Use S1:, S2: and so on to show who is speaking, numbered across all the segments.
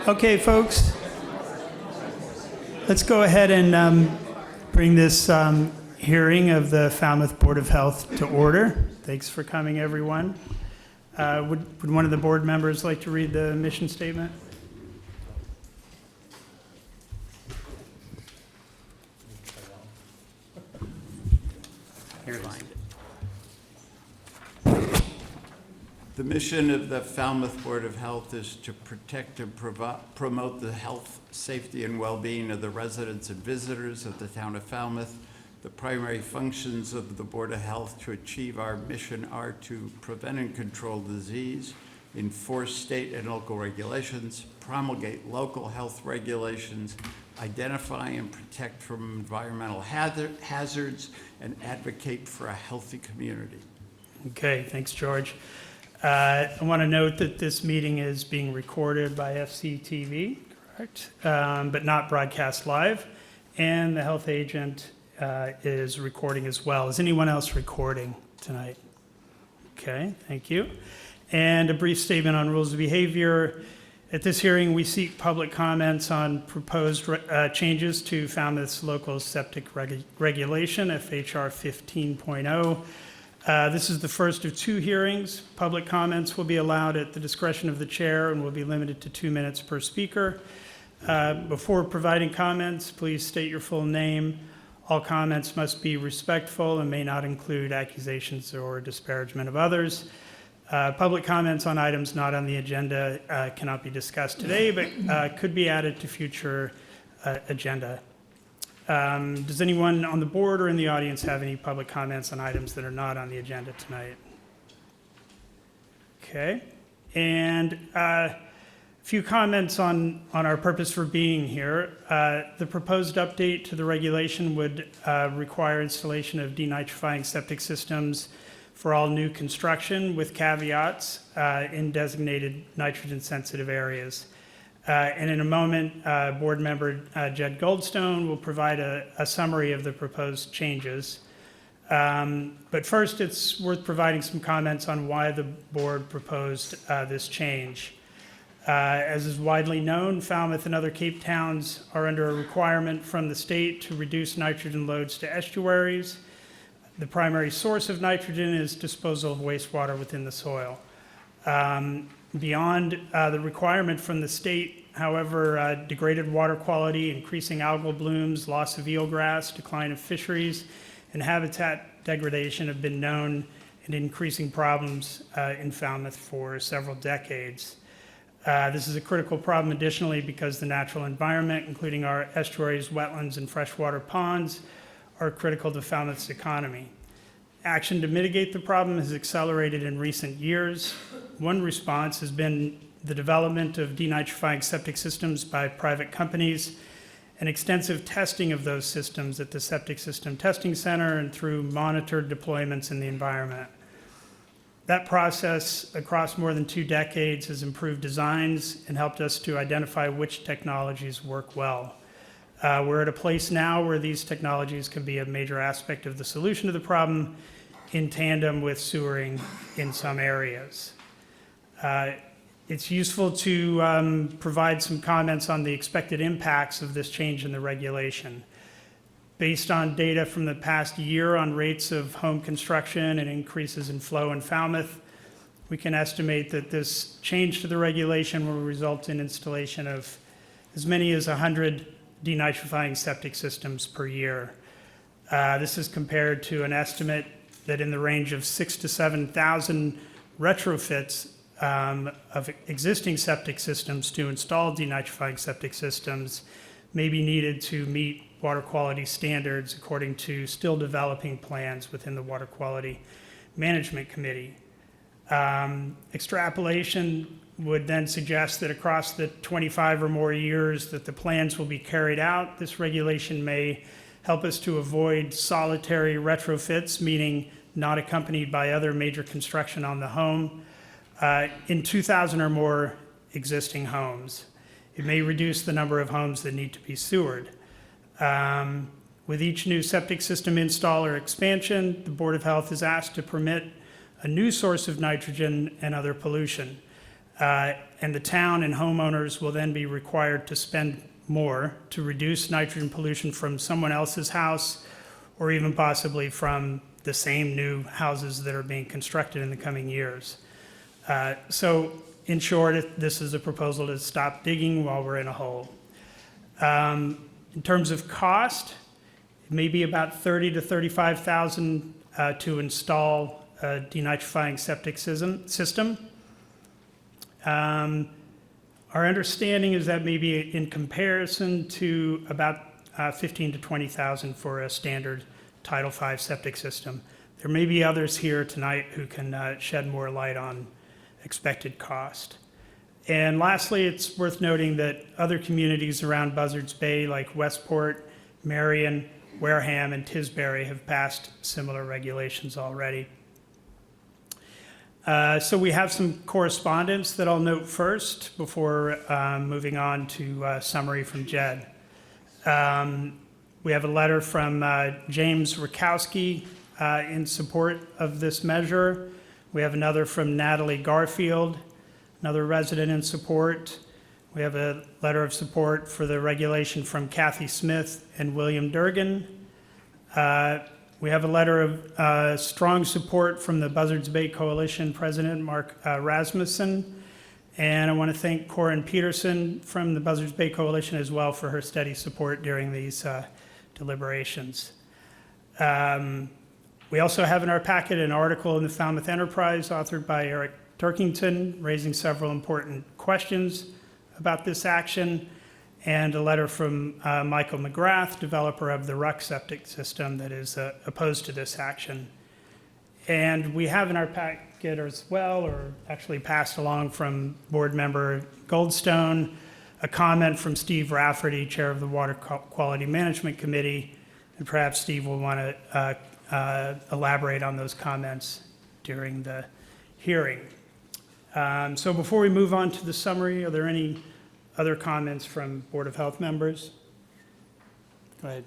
S1: Okay, folks, let's go ahead and bring this hearing of the Falmouth Board of Health to order. Thanks for coming, everyone. Would one of the board members like to read the mission statement? Here, find it.
S2: The mission of the Falmouth Board of Health is to protect and promote the health, safety, and well-being of the residents and visitors of the town of Falmouth. The primary functions of the Board of Health to achieve our mission are to prevent and control disease, enforce state and local regulations, promulgate local health regulations, identify and protect from environmental hazards, and advocate for a healthy community.
S1: Okay, thanks, George. I want to note that this meeting is being recorded by FCTV, correct? But not broadcast live. And the health agent is recording as well. Is anyone else recording tonight? Okay, thank you. And a brief statement on rules of behavior. At this hearing, we seek public comments on proposed changes to Falmouth's local septic regulation, FHR-15.0. This is the first of two hearings. Public comments will be allowed at the discretion of the chair and will be limited to 2 minutes per speaker. Before providing comments, please state your full name. All comments must be respectful and may not include accusations or disparagement of others. Public comments on items not on the agenda cannot be discussed today, but could be added to future agenda. Does anyone on the board or in the audience have any public comments on items that are not on the agenda tonight? Okay, and a few comments on our purpose for being here. The proposed update to the regulation would require installation of denitrifying septic systems for all new construction with caveats in designated nitrogen-sensitive areas. And in a moment, board member Jed Goldstone will provide a summary of the proposed changes. But first, it's worth providing some comments on why the board proposed this change. As is widely known, Falmouth and other Cape towns are under a requirement from the state to reduce nitrogen loads to estuaries. The primary source of nitrogen is disposal of wastewater within the soil. Beyond the requirement from the state, however, degraded water quality, increasing algal blooms, loss of eelgrass, decline of fisheries, and habitat degradation have been known and increasing problems in Falmouth for several decades. This is a critical problem additionally because the natural environment, including our estuaries, wetlands, and freshwater ponds, are critical to Falmouth's economy. Action to mitigate the problem has accelerated in recent years. One response has been the development of denitrifying septic systems by private companies and extensive testing of those systems at the Septic System Testing Center and through monitored deployments in the environment. That process across more than 2 decades has improved designs and helped us to identify which technologies work well. We're at a place now where these technologies can be a major aspect of the solution to the problem in tandem with sewering in some areas. It's useful to provide some comments on the expected impacts of this change in the regulation. Based on data from the past year on rates of home construction and increases in flow in Falmouth, we can estimate that this change to the regulation will result in installation of as many as 100 denitrifying septic systems per year. This is compared to an estimate that in the range of 6,000 to 7,000 retrofits of existing septic systems to install denitrifying septic systems may be needed to meet water quality standards according to still developing plans within the Water Quality Management Committee. Extrapolation would then suggest that across the 25 or more years that the plans will be carried out, this regulation may help us to avoid solitary retrofits, meaning not accompanied by other major construction on the home, in 2,000 or more existing homes. It may reduce the number of homes that need to be sewered. With each new septic system install or expansion, the Board of Health is asked to permit a new source of nitrogen and other pollution. And the town and homeowners will then be required to spend more to reduce nitrogen pollution from someone else's house or even possibly from the same new houses that are being constructed in the coming years. So in short, this is a proposal to stop digging while we're in a hole. In terms of cost, it may be about $30,000 to $35,000 to install a denitrifying septic system. Our understanding is that maybe in comparison to about $15,000 to $20,000 for a standard Title V septic system. There may be others here tonight who can shed more light on expected cost. And lastly, it's worth noting that other communities around Buzzards Bay like Westport, Marion, Wareham, and Tisbury have passed similar regulations already. So we have some correspondence that I'll note first before moving on to summary from Jed. We have a letter from James Rakowski in support of this measure. We have another from Natalie Garfield, another resident in support. We have a letter of support for the regulation from Kathy Smith and William Durgan. We have a letter of strong support from the Buzzards Bay Coalition President Mark Rasmussen. And I want to thank Corinne Peterson from the Buzzards Bay Coalition as well for her steady support during these deliberations. We also have in our packet an article in the Falmouth Enterprise authored by Eric Turkington, raising several important questions about this action, and a letter from Michael McGrath, developer of the Ruck septic system, that is opposed to this action. And we have in our packet as well, or actually passed along from board member Goldstone, a comment from Steve Rafferty, chair of the Water Quality Management Committee, and perhaps Steve will want to elaborate on those comments during the hearing. So before we move on to the summary, are there any other comments from Board of Health members? Go ahead.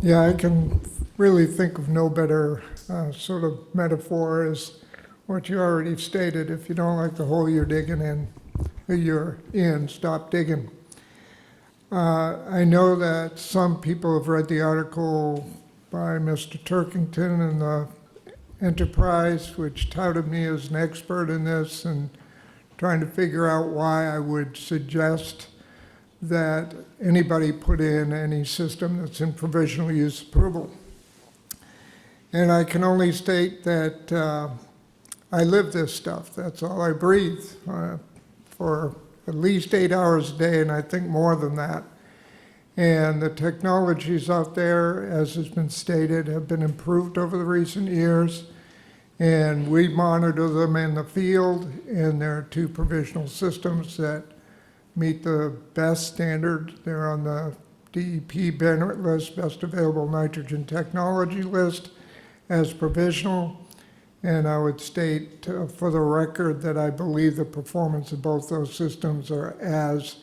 S3: Yeah, I can really think of no better sort of metaphor as what you already stated. If you don't like the hole you're digging in, stop digging. I know that some people have read the article by Mr. Turkington in the Enterprise, which touted me as an expert in this and trying to figure out why I would suggest that anybody put in any system that's in provisional use approval. And I can only state that I live this stuff. That's all I breathe for at least 8 hours a day, and I think more than that. And the technologies out there, as has been stated, have been improved over the recent years. And we monitor them in the field, and there are 2 provisional systems that meet the best standard. They're on the DEP Bennett list, best available nitrogen technology list, as provisional. And I would state for the record that I believe the performance of both those systems are as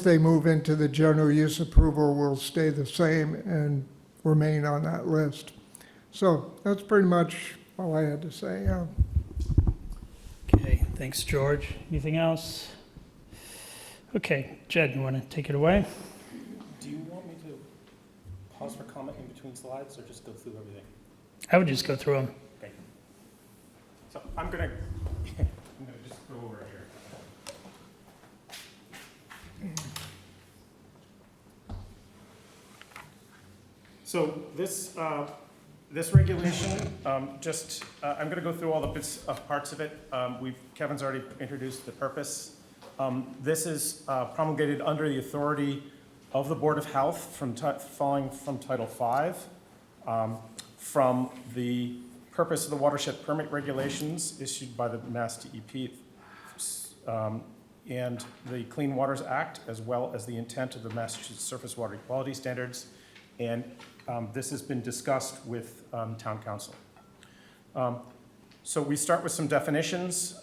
S3: they move into the general use approval will stay the same and remain on that list. So that's pretty much all I had to say. Yeah.
S1: Okay, thanks, George. Anything else? Okay, Jed, you want to take it away?
S4: Do you want me to pause for comment in between slides or just go through everything?
S1: I would just go through them.
S4: Okay. So I'm gonna just go over here. So this regulation, I'm going to go through all the bits of parts of it. Kevin's already introduced the purpose. This is promulgated under the authority of the Board of Health following from Title V, from the purpose of the watershed permit regulations issued by the Mass DEP, and the Clean Waters Act, as well as the intent of the Massachusetts Surface Water Quality Standards. And this has been discussed with Town Council. So we start with some definitions.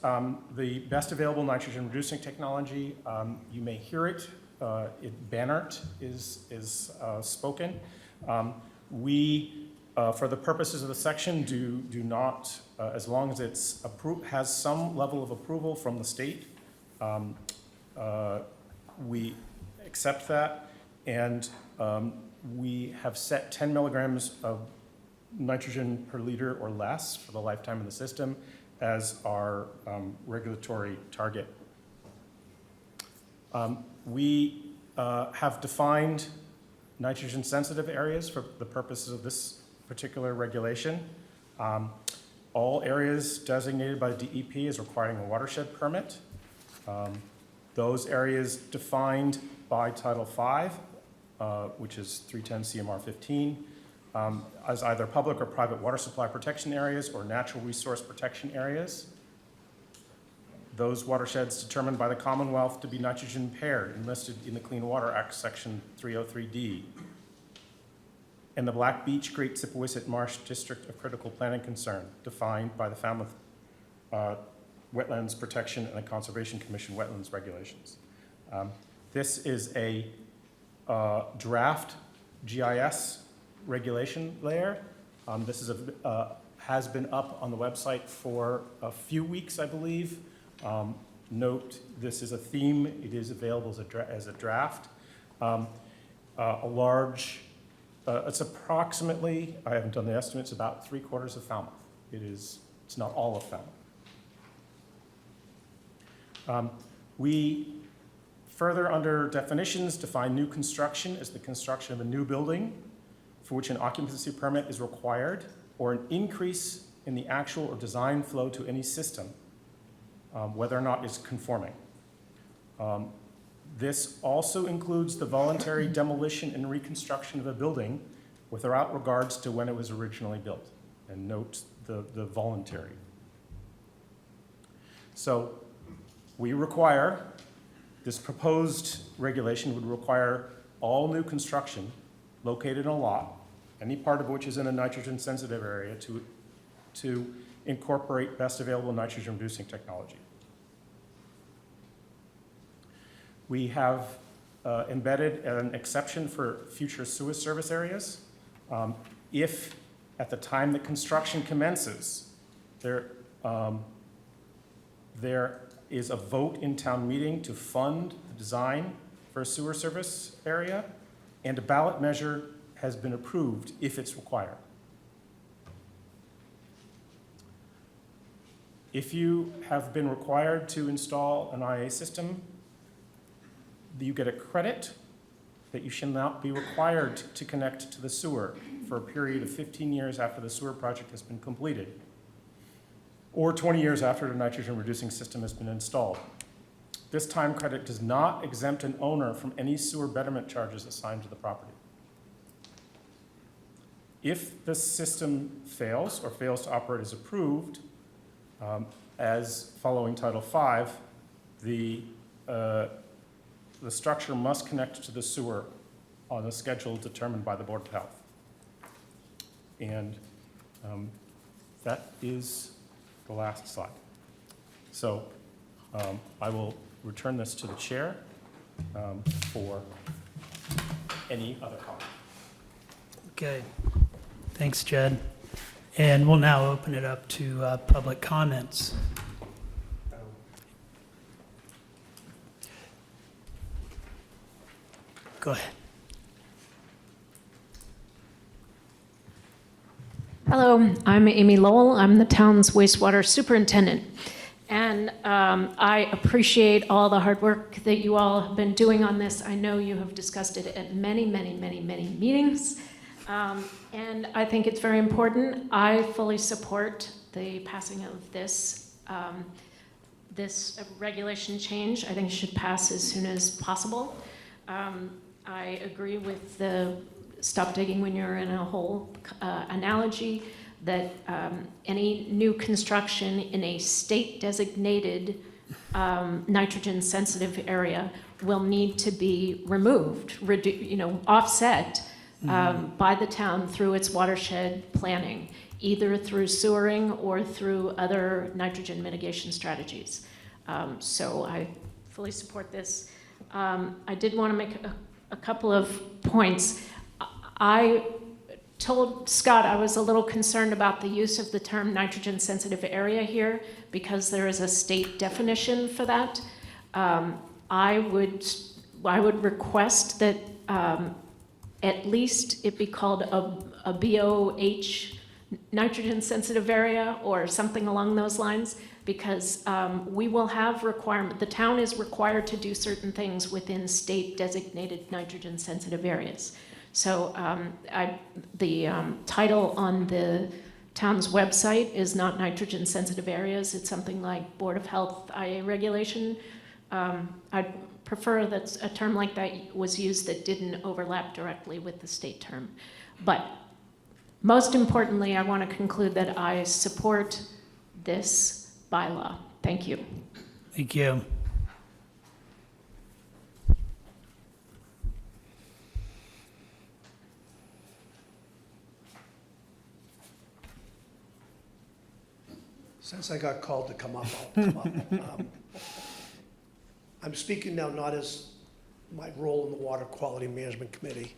S4: The best available nitrogen reducing technology, you may hear it. Bannert is spoken. We For the purposes of the section, do not, as long as it's has some level of approval from the state, we accept that, and we have set 10 milligrams of nitrogen per liter or less for the lifetime of the system as our regulatory target. We have defined nitrogen-sensitive areas for the purposes of this particular regulation. All areas designated by the DEP as requiring a watershed permit. Those areas defined by Title V, which is 310 CMR 15, as either public or private water supply protection areas or natural resource protection areas. Those watersheds determined by the Commonwealth to be nitrogen paired and listed in the Clean Water Act, Section 303D. And the Black Beach Great Sippowisset Marsh District of Critical Planning Concern, defined by the Falmouth Wetlands Protection and the Conservation Commission Wetlands Regulations. This is a draft GIS regulation layer. This is has been up on the website for a few weeks, I believe. Note, this is a theme. It is available as a draft. A large, it's approximately, I haven't done the estimates, about 3/4 of Falmouth. It's not all of Falmouth. We further, under definitions, define new construction as the construction of a new building for which an occupancy permit is required, or an increase in the actual or design flow to any system, whether or not it's conforming. This also includes the voluntary demolition and reconstruction of a building without regards to when it was originally built. And note the voluntary. So we require, this proposed regulation would require all new construction located in a lot, any part of which is in a nitrogen sensitive area, to incorporate best available nitrogen reducing technology. We have embedded an exception for future sewer service areas. If at the time that construction commences, there is a vote in town meeting to fund the design for a sewer service area, and a ballot measure has been approved if it's required. If you have been required to install an IA system, you get a credit that you shall not be required to connect to the sewer for a period of 15 years after the sewer project has been completed, or 20 years after the nitrogen reducing system has been installed. This time credit does not exempt an owner from any sewer betterment charges assigned to the property. If the system fails or fails to operate as approved, as following Title V, the structure must connect to the sewer on a schedule determined by the Board of Health. And that is the last slide. So I will return this to the chair for any other comment.
S1: Okay, thanks, Jed. And we'll now open it up to public comments. Go ahead.
S5: Hello, I'm Amy Lowell. I'm the town's wastewater superintendent. And I appreciate all the hard work that you all have been doing on this. I know you have discussed it at many, many, many, many meetings. And I think it's very important. I fully support the passing of this regulation change. I think it should pass as soon as possible. I agree with the stop digging when you're in a hole analogy, that any new construction in a state-designated nitrogen-sensitive area will need to be removed, offset by the town through its watershed planning, either through sewering or through other nitrogen mitigation strategies. So I fully support this. I did want to make a couple of points. I told Scott I was a little concerned about the use of the term nitrogen-sensitive area here because there is a state definition for that. I would request that at least it be called a BOH nitrogen-sensitive area or something along those lines, because we will have the town is required to do certain things within state-designated nitrogen-sensitive areas. So the title on the town's website is not nitrogen-sensitive areas. It's something like Board of Health IA regulation. I'd prefer that a term like that was used that didn't overlap directly with the state term. But most importantly, I want to conclude that I support this bylaw. Thank you.
S1: Thank you.
S6: Since I got called to come up, I'll come up. I'm speaking now not as my role in the Water Quality Management Committee.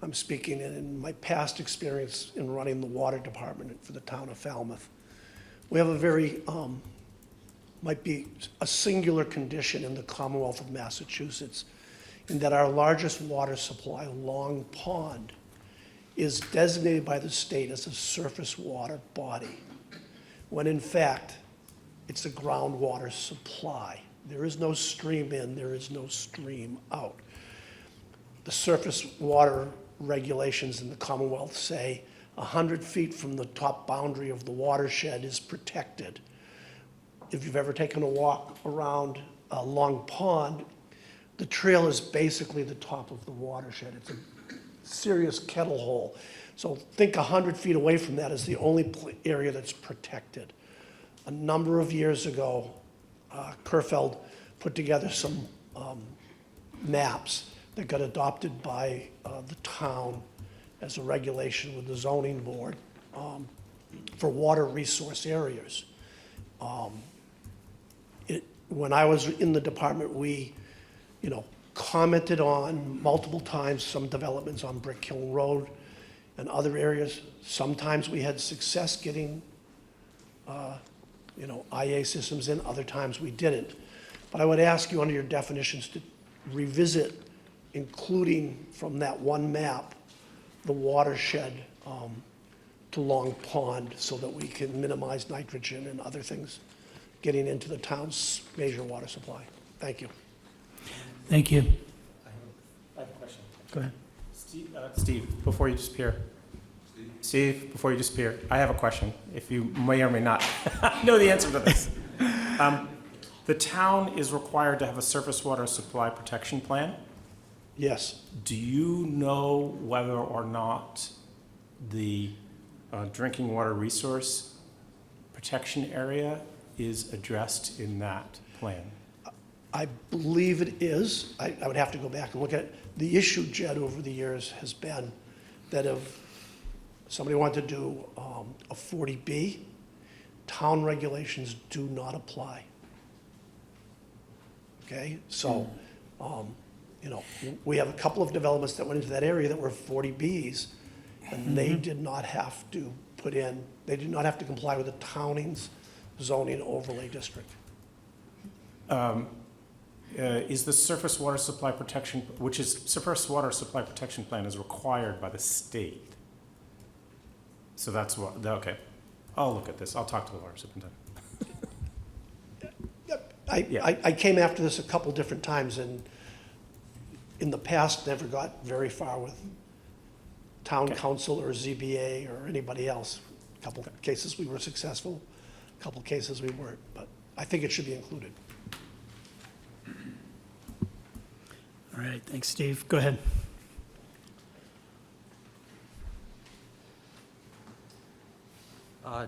S6: I'm speaking in my past experience in running the water department for the town of Falmouth. We have a very, might be a singular condition in the Commonwealth of Massachusetts, in that our largest water supply, Long Pond, is designated by the state as a surface water body, when in fact, it's a groundwater supply. There is no stream in, there is no stream out. The surface water regulations in the Commonwealth say 100 feet from the top boundary of the watershed is protected. If you've ever taken a walk around Long Pond, the trail is basically the top of the watershed. It's a serious kettle hole. So think 100 feet away from that is the only area that's protected. A number of years ago, Kerfeld put together some maps that got adopted by the town as a regulation with the zoning board for water resource areas. When I was in the department, we, commented on multiple times some developments on Brick Hill Road and other areas. Sometimes we had success getting, IA systems in, other times we didn't. But I would ask you under your definitions to revisit, including from that one map, the watershed to Long Pond so that we can minimize nitrogen and other things getting into the town's major water supply. Thank you.
S1: Thank you.
S4: I have a question.
S1: Go ahead.
S4: Steve, before you disappear. Steve, before you disappear, I have a question, if you may or may not know the answer to this. The town is required to have a surface water supply protection plan.
S6: Yes.
S4: Do you know whether or not the drinking water resource protection area is addressed in that plan?
S6: I believe it is. I would have to go back and look at it. The issue, Jed, over the years has been that if somebody wanted to do a 40B, town regulations do not apply. Okay, so, we have a couple of developments that went into that area that were 40Bs, and they did not have to they did not have to comply with the towning's zoning overlay district.
S4: Is the surface water supply protection, surface water supply protection plan is required by the state. So that's what, okay. I'll look at this. I'll talk to the water superintendent.
S6: I came after this a couple different times, and in the past, never got very far with town council or ZBA or anybody else. A couple cases we were successful, a couple cases we weren't, but I think it should be included.
S1: All right, thanks, Steve. Go ahead.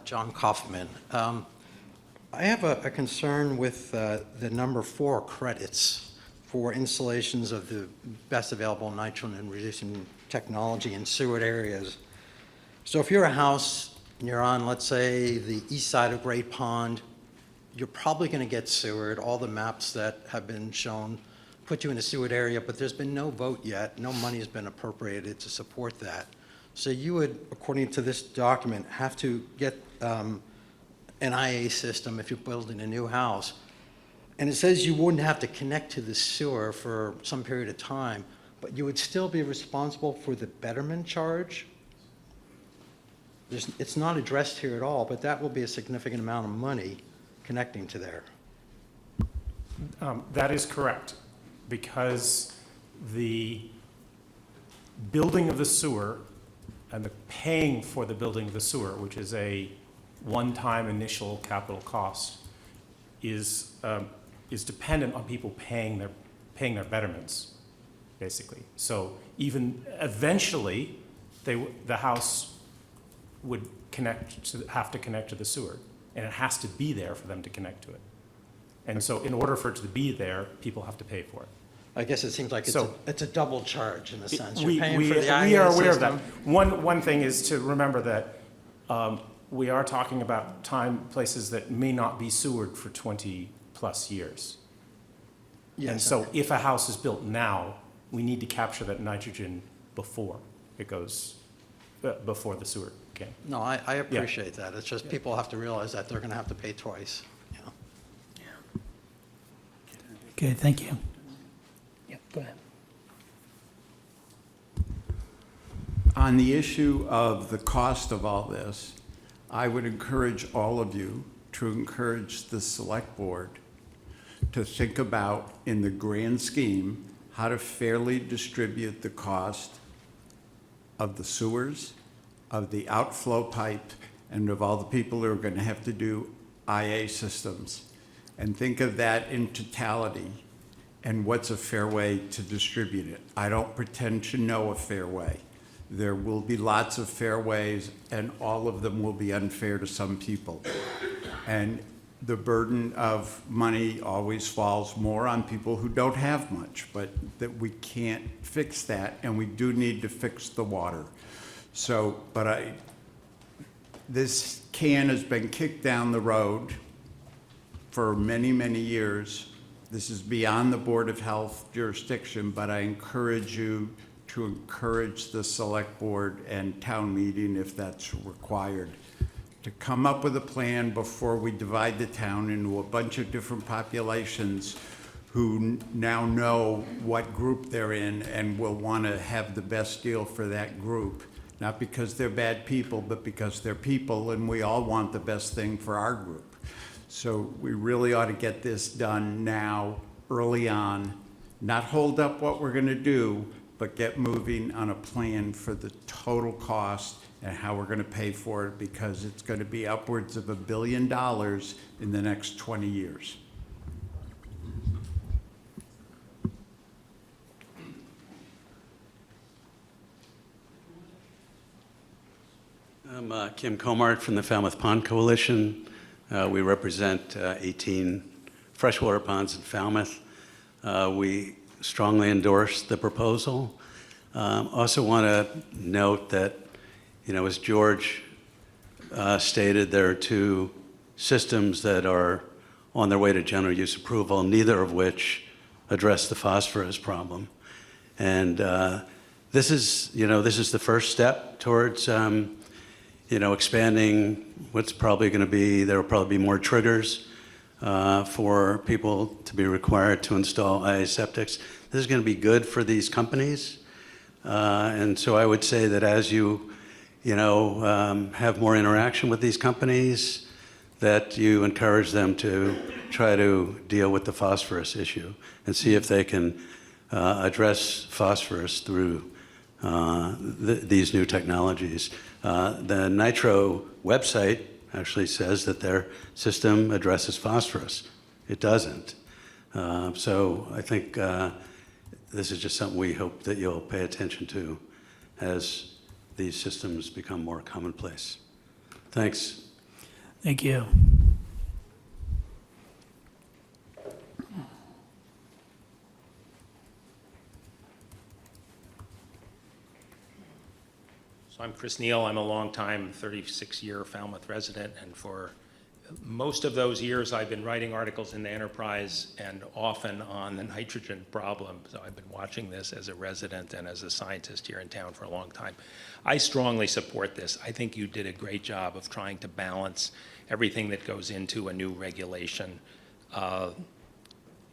S7: John Kaufman. I have a concern with the number 4 credits for installations of the best available nitrogen reducing technology in sewered areas. So if you're a house and you're on, let's say, the east side of Great Pond, you're probably going to get sewered. All the maps that have been shown put you in a sewered area, but there's been no vote yet. No money has been appropriated to support that. So you would, according to this document, have to get an IA system if you're building a new house. And it says you wouldn't have to connect to the sewer for some period of time, but you would still be responsible for the betterment charge? It's not addressed here at all, but that will be a significant amount of money connecting to there.
S4: That is correct, because the building of the sewer and the paying for the building of the sewer, which is a one-time initial capital cost, is dependent on people paying their betterments, basically. So even eventually, the house would have to connect to the sewer, and it has to be there for them to connect to it. And so in order for it to be there, people have to pay for it.
S7: I guess it seems like it's a double charge in a sense.
S4: We
S7: You're paying for the IA
S4: we are aware of that.
S7: system.
S4: One thing is to remember that we are talking about places that may not be sewered for 20-plus years. And
S7: Yes.
S4: so if a house is built now, we need to capture that nitrogen before it goes, before the sewer can.
S7: No, I appreciate that. It's just people have to realize that they're going to have to pay twice. You know?
S1: Okay, thank you.
S8: Yeah, go ahead.
S2: On the issue of the cost of all this, I would encourage all of you to encourage the select board to think about, in the grand scheme, how to fairly distribute the cost of the sewers, of the outflow pipe, and of all the people who are going to have to do IA systems. And think of that in totality and what's a fair way to distribute it. I don't pretend to know a fair way. There will be lots of fair ways, and all of them will be unfair to some people. And the burden of money always falls more on people who don't have much, but that we can't fix that, and we do need to fix the water. So, this can has been kicked down the road for many, many years. This is beyond the Board of Health jurisdiction, but I encourage you to encourage the select board and town meeting, if that's required, to come up with a plan before we divide the town into a bunch of different populations who now know what group they're in and will want to have the best deal for that group. Not because they're bad people, but because they're people, and we all want the best thing for our group. So we really ought to get this done now, early on, not hold up what we're going to do, but get moving on a plan for the total cost and how we're going to pay for it, because it's going to be upwards of $1 billion in the next 20 years.
S9: I'm Kim Comart from the Falmouth Pond Coalition. We represent 18 freshwater ponds in Falmouth. We strongly endorse the proposal. Also want to note that, as George stated, there are two systems that are on their way to general use approval, neither of which address the phosphorus problem. And this is the first step towards expanding what's probably going to be, there will probably be more triggers for people to be required to install IA septics. This is going to be good for these companies. And so I would say that as you have more interaction with these companies, that you encourage them to try to deal with the phosphorus issue and see if they can address phosphorus through these new technologies. The Nitro website actually says that their system addresses phosphorus. It doesn't. So I think this is just something we hope that you'll pay attention to as these systems become more commonplace. Thanks.
S1: Thank you.
S8: So I'm Chris Neal. I'm a longtime 36-year Falmouth resident, and for
S10: most of those years, I've been writing articles in the Enterprise and often on the nitrogen problem. So I've been watching this as a resident and as a scientist here in town for a long time. I strongly support this. I think you did a great job of trying to balance everything that goes into a new regulation.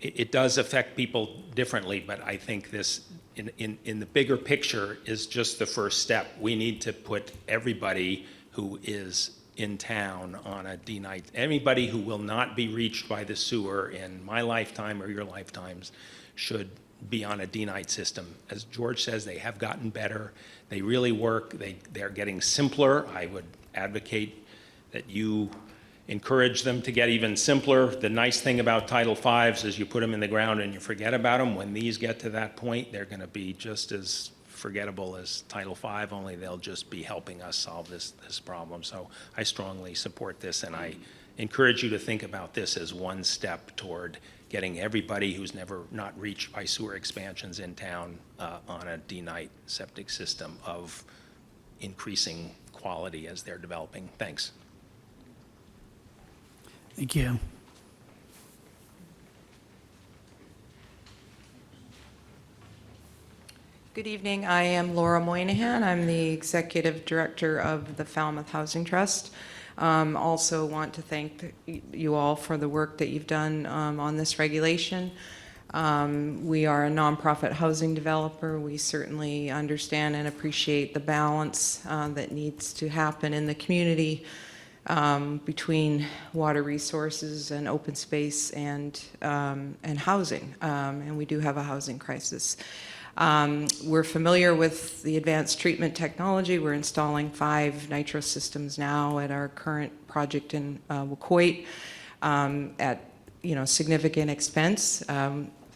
S10: It does affect people differently, but I think this, in the bigger picture, is just the first step. We need to put everybody who is in town on a D-night, anybody who will not be reached by the sewer in my lifetime or your lifetimes should be on a D-night system. As George says, they have gotten better. They really work. They're getting simpler. I would advocate that you encourage them to get even simpler. The nice thing about Title V's is you put them in the ground and you forget about them. When these get to that point, they're going to be just as forgettable as Title V, only they'll just be helping us solve this problem. So I strongly support this, and I encourage you to think about this as one step toward getting everybody who's not reached by sewer expansions in town on a D-night septic system of increasing quality as they're developing. Thanks.
S1: Thank you.
S11: Good evening. I am Laura Moynihan. I'm the Executive Director of the Falmouth Housing Trust. Also want to thank you all for the work that you've done on this regulation. We are a nonprofit housing developer. We certainly understand and appreciate the balance that needs to happen in the community between water resources and open space and housing. And we do have a housing crisis. We're familiar with the advanced treatment technology. We're installing 5 nitro systems now at our current project in Wacoit at significant expense.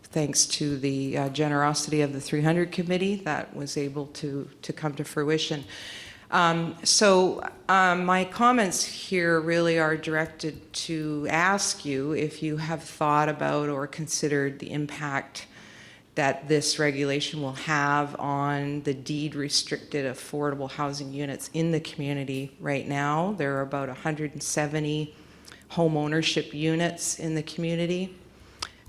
S11: Thanks to the generosity of the 300 committee that was able to come to fruition. My comments here really are directed to ask you if you have thought about or considered the impact that this regulation will have on the deed-restricted affordable housing units in the community right now. There are about 170 home ownership units in the community.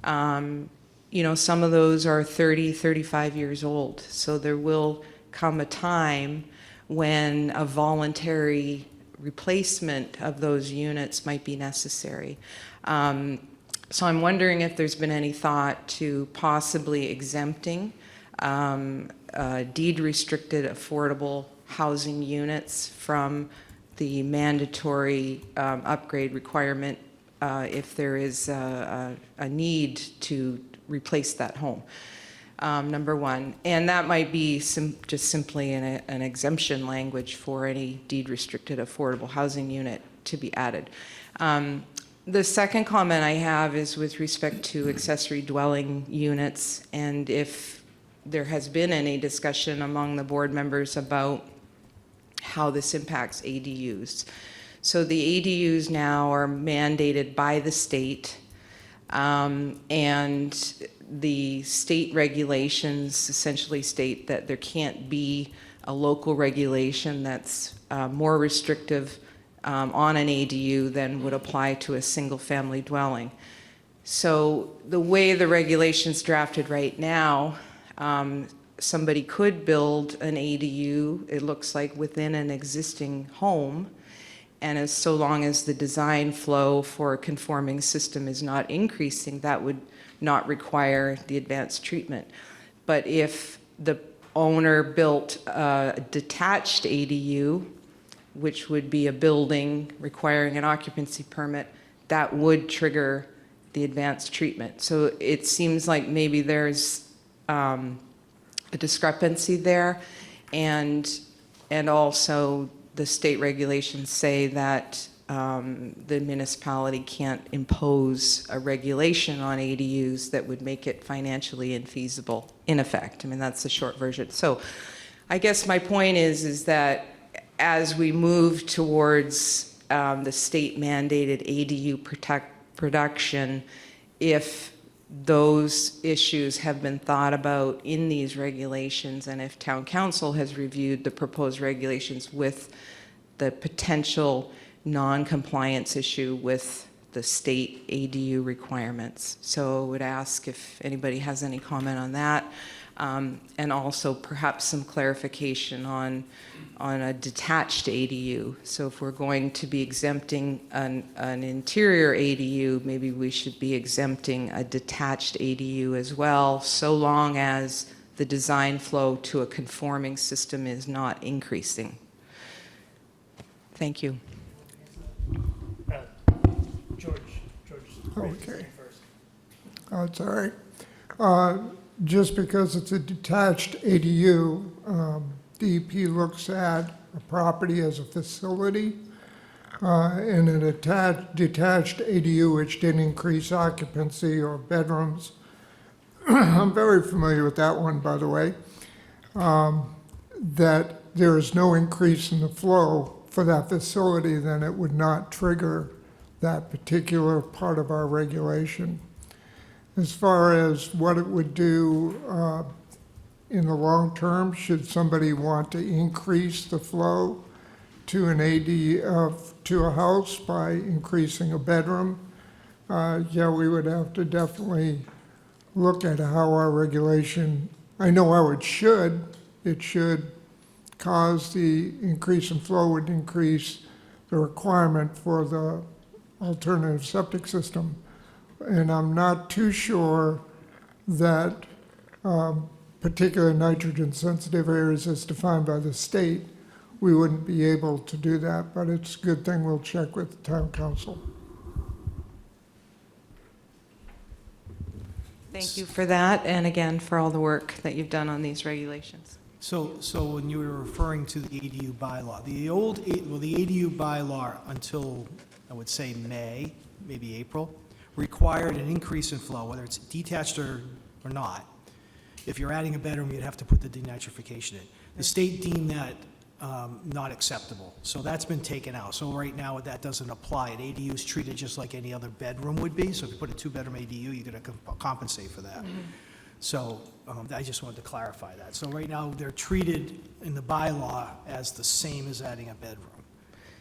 S11: Some of those are 30, 35 years old. So there will come a time when a voluntary replacement of those units might be necessary. So I'm wondering if there's been any thought to possibly exempting deed-restricted affordable housing units from the mandatory upgrade requirement if there is a need to replace that home. Number one. And that might be just simply an exemption language for any deed-restricted affordable housing unit to be added. The second comment I have is with respect to accessory dwelling units, and if there has been any discussion among the board members about how this impacts ADUs. So the ADUs now are mandated by the state, and the state regulations essentially state that there can't be a local regulation that's more restrictive on an ADU than would apply to a single-family dwelling. So the way the regulation's drafted right now, somebody could build an ADU, it looks like, within an existing home, and as so long as the design flow for a conforming system is not increasing, that would not require the advanced treatment. But if the owner built a detached ADU, which would be a building requiring an occupancy permit, that would trigger the advanced treatment. So it seems like maybe there's a discrepancy there, and also the state regulations say that the municipality can't impose a regulation on ADUs that would make it financially infeasible, in effect. I mean, that's the short version. So I guess my point is that as we move towards the state-mandated ADU production, if those issues have been thought about in these regulations, and if town council has reviewed the proposed regulations with the potential non-compliance issue with the state ADU requirements. So I would ask if anybody has any comment on that. And also perhaps some clarification on a detached ADU. So if we're going to be exempting an interior ADU, maybe we should be exempting a detached ADU as well, so long as the design flow to a conforming system is not increasing. Thank you.
S1: George,
S3: Okay. Oh, it's all right. Just because it's a detached ADU, DEP looks at a property as a facility. And an detached ADU, which didn't increase occupancy or bedrooms. I'm very familiar with that one, by the way. That there is no increase in the flow for that facility, then it would not trigger that particular part of our regulation. As far as what it would do in the long term, should somebody want to increase the flow to an to a house by increasing a bedroom, yeah, we would have to definitely look at how our regulation, I know how it should cause the increase in flow would increase the requirement for the alternative septic system. And I'm not too sure that particular nitrogen sensitive areas as defined by the state, we wouldn't be able to do that, but it's a good thing we'll check with the town council.
S11: Thank you for that, and again, for all the work that you've done on these regulations.
S12: So when you were referring to the ADU bylaw, the ADU bylaw until, I would say, May, maybe April, required an increase in flow, whether it's detached or not. If you're adding a bedroom, you'd have to put the denitrification in. The state deemed that not acceptable, so that's been taken out. So right now, that doesn't apply. An ADU is treated just like any other bedroom would be, so if you put a two-bedroom ADU, you're gonna compensate for that. So I just wanted to clarify that. So right now, they're treated in the bylaw as the same as adding a bedroom,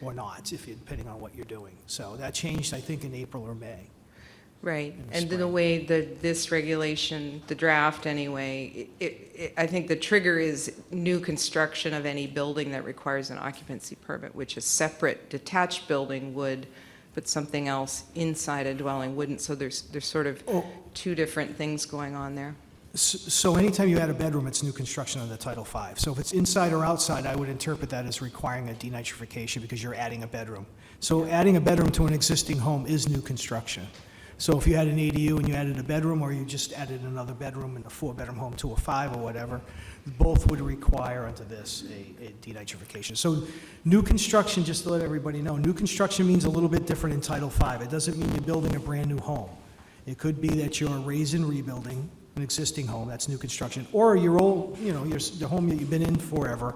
S12: or not, depending on what you're doing. So that changed, I think, in April or May.
S11: Right,
S12: in the
S11: and the
S12: spring.
S11: way this regulation, the draft anyway, I think the trigger is new construction of any building that requires an occupancy permit, which a separate detached building would, but something else inside a dwelling wouldn't. So there's sort of two different things going on there.
S12: So anytime you add a bedroom, it's new construction under Title V. So if it's inside or outside, I would interpret that as requiring a denitrification because you're adding a bedroom. So adding a bedroom to an existing home is new construction. So if you had an ADU and you added a bedroom, or you just added another bedroom in a 4-bedroom home to a 5 or whatever, both would require under this a denitrification. So new construction, just to let everybody know, new construction means a little bit different in Title V. It doesn't mean you're building a brand-new home. It could be that you're raising, rebuilding an existing home, that's new construction, or your old, the home that you've been in forever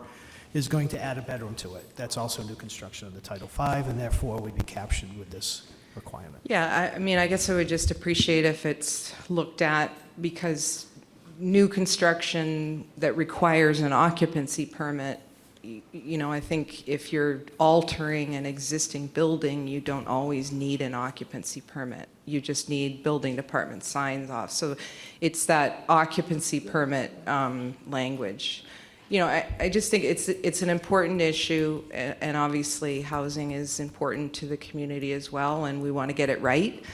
S12: is going to add a bedroom to it. That's also new construction under Title V, and therefore would be captioned with this requirement.
S11: Yeah, I mean, I guess I would just appreciate if it's looked at, because new construction that requires an occupancy permit, I think if you're altering an existing building, you don't always need an occupancy permit. You just need building department signs off. So it's that occupancy permit language. I just think it's an important issue, and obviously housing is important to the community as well, and we want to get it right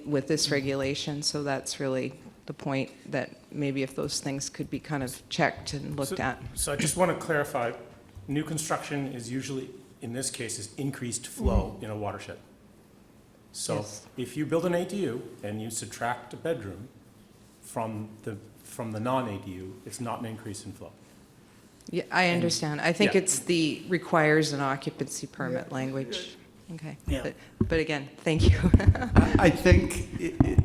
S11: with this regulation. So that's really the point, that maybe if those things could be kind of checked and looked at.
S4: So I just want to clarify, new construction is usually, in this case, is increased flow in a watershed. So
S11: Yes.
S4: if you build an ADU and you subtract a bedroom from the non-ADU, it's not an increase in flow.
S11: Yeah, I understand. I think
S4: yeah.
S11: it's the requires an occupancy permit language. Okay.
S4: Yeah.
S11: But again, thank you.
S2: I think it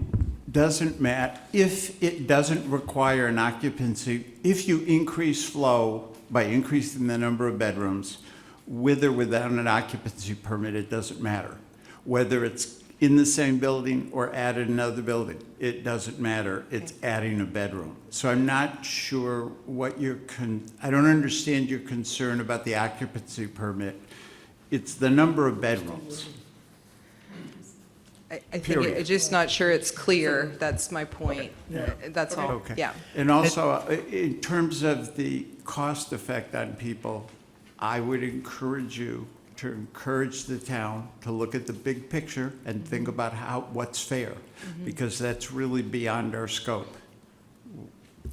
S2: doesn't matter, if it doesn't require an occupancy, if you increase flow by increasing the number of bedrooms, with or without an occupancy permit, it doesn't matter. Whether it's in the same building or added another building, it doesn't matter. It's adding a bedroom. So I'm not sure what I don't understand your concern about the occupancy permit It's the number of bedrooms.
S11: I think
S2: Period.
S11: I'm just not sure it's clear. That's my point. That's all.
S2: Okay.
S11: Yeah.
S2: And also, in terms of the cost effect on people, I would encourage you to encourage the town to look at the big picture and think about what's fair, because that's really beyond our scope.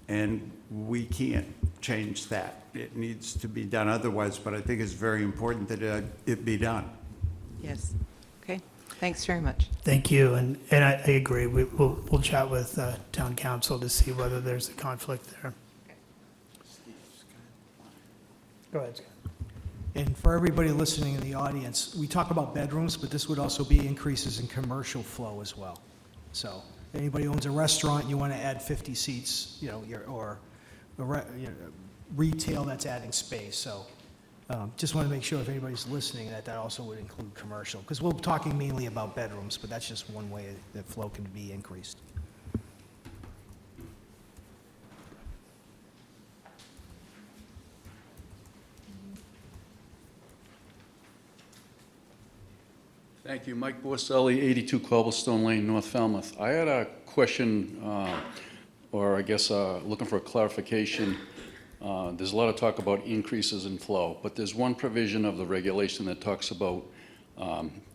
S2: And we can't change that. It needs to be done otherwise, but I think it's very important that it be done.
S11: Yes. Okay. Thanks very much.
S1: Thank you, and I agree. We'll chat with town council to see whether there's a conflict there. Go ahead, Scott.
S12: And for everybody listening in the audience, we talk about bedrooms, but this would also be increases in commercial flow as well. So if anybody owns a restaurant, and you want to add 50 seats, or retail that's adding space. So just want to make sure if anybody's listening that also would include commercial, because we're talking mainly about bedrooms, but that's just one way that flow can be increased.
S13: Thank you. Mike Borselli, 82 Cobblestone Lane, North Falmouth. I had a question, or I guess looking for a clarification. There's a lot of talk about increases in flow, but there's one provision of the regulation that talks about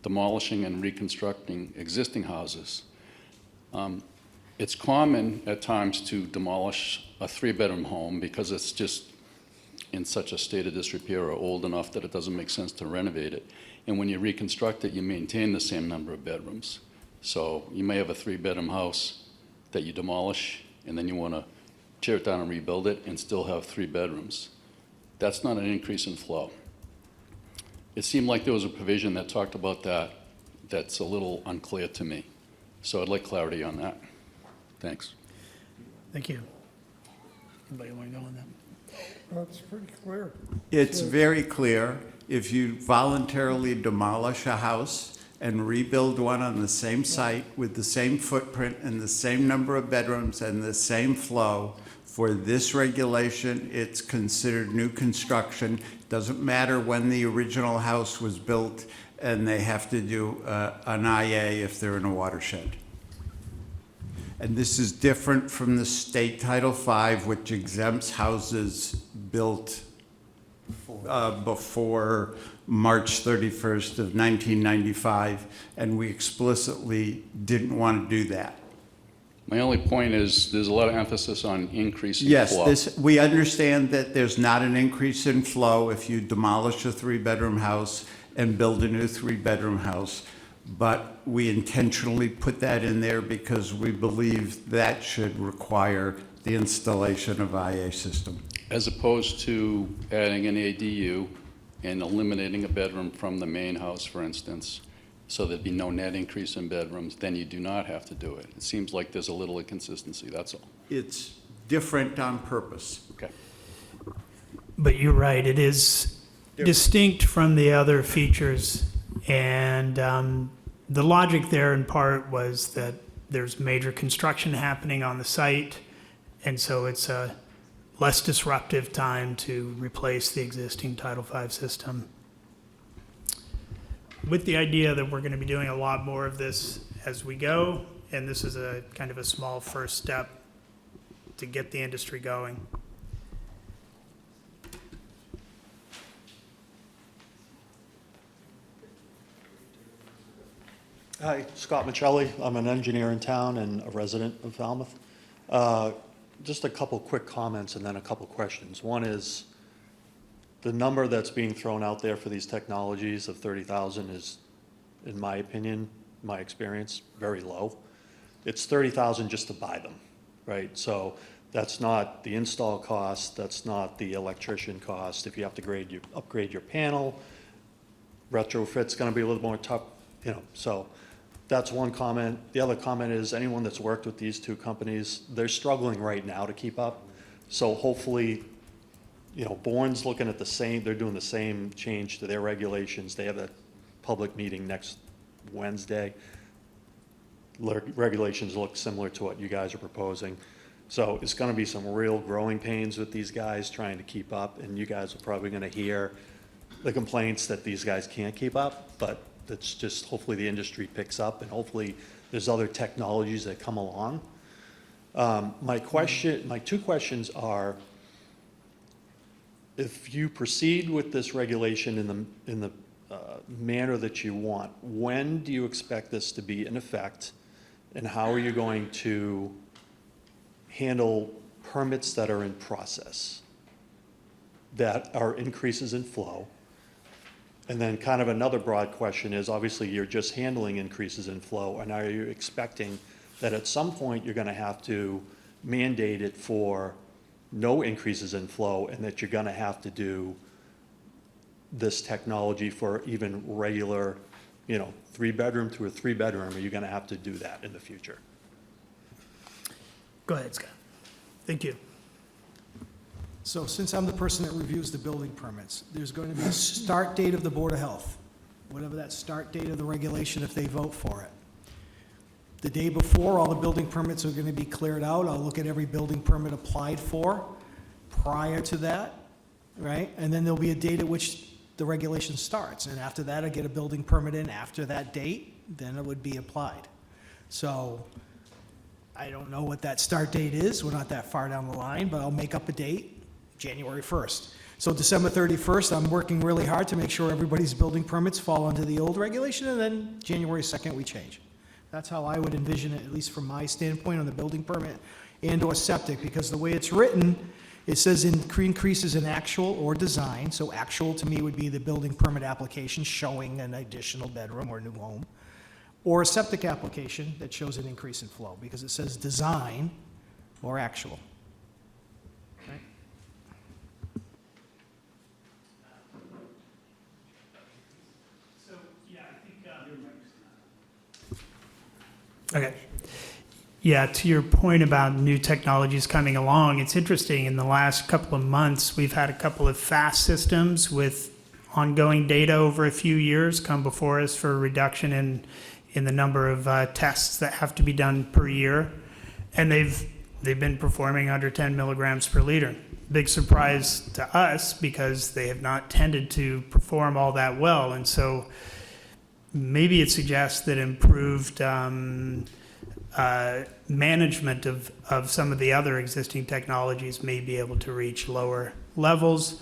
S13: demolishing and reconstructing existing houses. It's common at times to demolish a 3-bedroom home because it's just in such a state of disrepair or old enough that it doesn't make sense to renovate it. And when you reconstruct it, you maintain the same number of bedrooms. So you may have a 3-bedroom house that you demolish, and then you want to tear it down and rebuild it and still have 3 bedrooms. That's not an increase in flow. It seemed like there was a provision that talked about that that's a little unclear to me. So I'd like clarity on that. Thanks.
S1: Thank you. Anybody want to go on that?
S3: That's pretty clear.
S2: It's very clear. If you voluntarily demolish a house and rebuild one on the same site with the same footprint and the same number of bedrooms and the same flow, for this regulation, it's considered new construction. Doesn't matter when the original house was built, and they have to do an IA if they're in a watershed. And this is different from the state Title V, which exempts houses built before March 31st of 1995, and we explicitly didn't want to do that.
S13: My only point is there's a lot of emphasis on increasing
S2: Yes,
S13: flow.
S2: we understand that there's not an increase in flow if you demolish a 3-bedroom house and build a new 3-bedroom house, but we intentionally put that in there because we believe that should require the installation of IA system.
S13: As opposed to adding an ADU and eliminating a bedroom from the main house, for instance, so there'd be no net increase in bedrooms, then you do not have to do it. It seems like there's a little inconsistency, that's all.
S2: It's different on purpose.
S13: Okay.
S1: But you're right, it is distinct from the other features. And the logic there in part was that there's major construction happening on the site, and so it's a less disruptive time to replace the existing Title V system. With the idea that we're going to be doing a lot more of this as we go, and this is a kind of a small first step to get the industry going.
S14: Hi, Scott Michelli. I'm an engineer in town and a resident of Falmouth. Just a couple quick comments and then a couple questions. One is, the number that's being thrown out there for these technologies of 30,000 is, in my opinion, my experience, very low. It's 30,000 just to buy them, right? So that's not the install cost, that's not the electrician cost. If you have to upgrade your panel, retrofit's gonna be a little more tough, so that's one comment. The other comment is anyone that's worked with these two companies, they're struggling right now to keep up. So hopefully, Bourne's looking at they're doing the same change to their regulations. They have a public meeting next Wednesday. Regulations look similar to what you guys are proposing. So it's gonna be some real growing pains with these guys trying to keep up, and you guys are probably gonna hear the complaints that these guys can't keep up, but that's just, hopefully the industry picks up, and hopefully there's other technologies that come along. My two questions are, if you proceed with this regulation in the manner that you want, when do you expect this to be in effect, and how are you going to handle permits that are in process that are increases in flow? And then kind of another broad question is, obviously you're just handling increases in flow, and are you expecting that at some point you're going to have to mandate it for no increases in flow, and that you're going to have to do this technology for even regular, 3-bedroom to a 3-bedroom? Are you going to have to do that in the future?
S1: Go ahead, Scott. Thank you.
S12: So since I'm the person that reviews the building permits, there's going to be a start date of the Board of Health, whatever that start date of the regulation if they vote for it. The day before, all the building permits are going to be cleared out. I'll look at every building permit applied for prior to that, right? And then there'll be a date at which the regulation starts. And after that, I get a building permit in after that date, then it would be applied. So I don't know what that start date is. We're not that far down the line, but I'll make up a date, January 1st. So December 31st, I'm working really hard to make sure everybody's building permits fall under the old regulation, and then January 2nd, we change. That's how I would envision it, at least from my standpoint on the building permit and/or septic, because the way it's written, it says increases in actual or design. So actual to me would be the building permit application showing an additional bedroom or new home, or a septic application that shows an increase in flow, because it says design or actual. Right?
S1: So, yeah, I think... Okay. Yeah, to your point about new technologies coming along, it's interesting. In the last couple of months, we've had a couple of fast systems with ongoing data over a few years come before us for a reduction in the number of tests that have to be done per year. And they've been performing under 10 milligrams per liter. Big surprise to us, because they have not tended to perform all that well. And so maybe it suggests that improved management of some of the other existing technologies may be able to reach lower levels,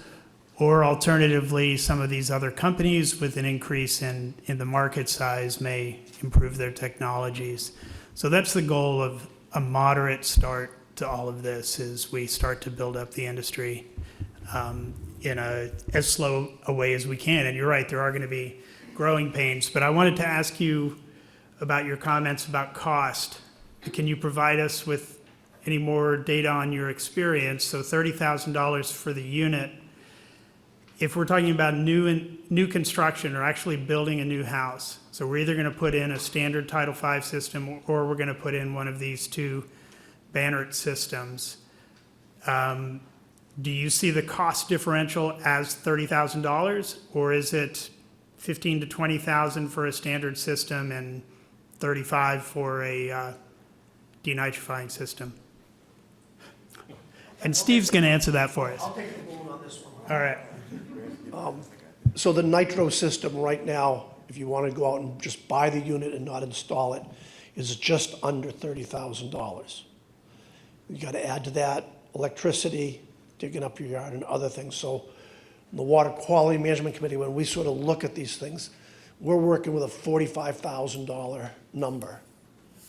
S1: or alternatively, some of these other companies with an increase in the market size may improve their technologies. So that's the goal of a moderate start to all of this, is we start to build up the industry in as slow a way as we can. And you're right, there are going to be growing pains, but I wanted to ask you about your comments about cost. Can you provide us with any more data on your experience? So $30,000 for the unit. If we're talking about new construction or actually building a new house, so we're either going to put in a standard Title V system, or we're going to put in one of these two Bannert systems. Do you see the cost differential as $30,000, or is it $15,000 to $20,000 for a standard system and $35,000 for a denitrifying system? And Steve's going to answer that for us.
S6: I'll take the balloon on this one.
S1: All right.
S6: So the nitro system right now, if you want to go out and just buy the unit and not install it, is just under $30,000. You got to add to that electricity, digging up your yard, and other things. So the Water Quality Management Committee, when we sort of look at these things, we're working with a $45,000 number,